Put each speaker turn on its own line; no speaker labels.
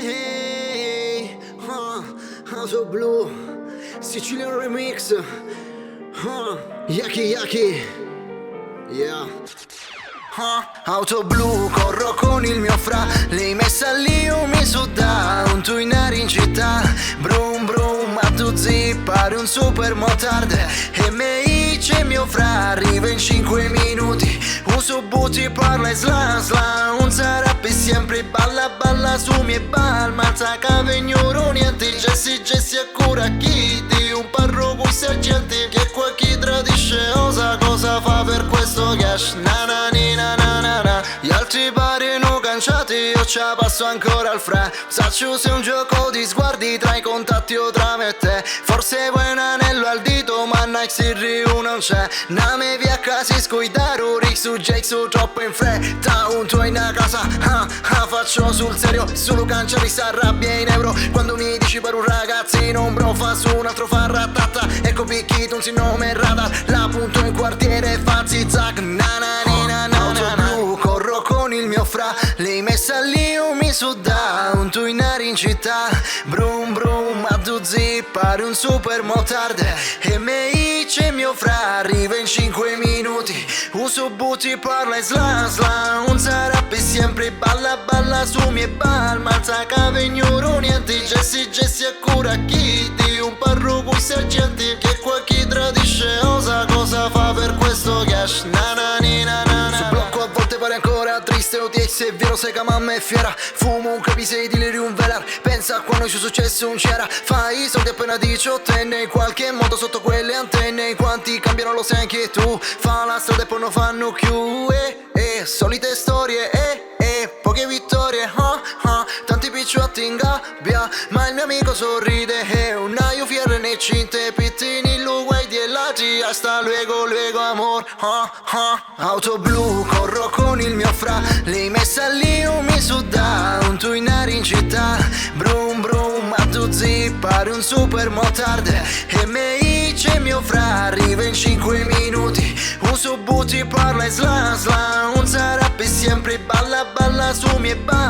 Hey, Auto Blu, Sicilian Remix, Yaki Yaki, yeah. Auto blu, corro con il mio fra. Lei messa lì, io mi suda. Un tuinare in città. Brum brum, a tu pare un super motard. E me dice mio fra, arriva in 5 minuti. Un subuti parla e sla sla. Un sarappi sempre balla balla su mie balma. Zaca vegnuro niente, gessi a cura chi di un parroco i sergenti. Che qua chi tradisce osa, cosa fa per questo cash? Gli altri paiono canciati, io ci passo ancora al fra. Saccio se è un gioco di sguardi tra i contatti o tra me e te. Forse vuoi un anello al dito, ma Nike Riu non c'è. Name via casi scuidaro, Rick su Jake su troppo in fretta. Un tuo in casa, faccio sul serio. Solo canciari s'arrabbia in euro. Quando mi dici per un ragazzino, un bro fa su un altro fa ratata. Ecco picchito un nome radar. La punto in quartiere, fa zig-zag. Corro con il mio fra. Lei messa lì, io mi suda. Un tuinare in città. Brum brum, a tu pare un super motard. E me dice mio fra, arriva in 5 minuti. Un subuti parla e sla sla. Un sarappi sempre balla balla su mie balma. Zaca vegnuro niente, gessi a cura chi di un parroco i sergenti. Che qua chi tradisce osa, cosa fa per questo cash? Su blocco a volte pare ancora triste. OTX è vero, sei che mamma è fiera. Fumo un capisei di liri un velar. Pensa a quando ci è successo un c'era. Fai i soldi appena 18enne. In qualche modo sotto quelle antenne. In quanti cambiano lo sai anche tu. Fa la strada e poi non fanno più. Solite storie poche vittorie. Tanti picciotti in gabbia, ma il mio amico sorride. Un aio fiero nei cinte. Pittini lu guai di elati. Hasta luego amor. Auto blu, corro con il mio fra. Lei messa lì, io mi suda. Un tuinare in città. Brum brum, a tu pare un super motard. E me dice mio fra, arriva in 5 minuti. Un subuti parla e sla sla. Un sarappi sempre balla balla su mie balme.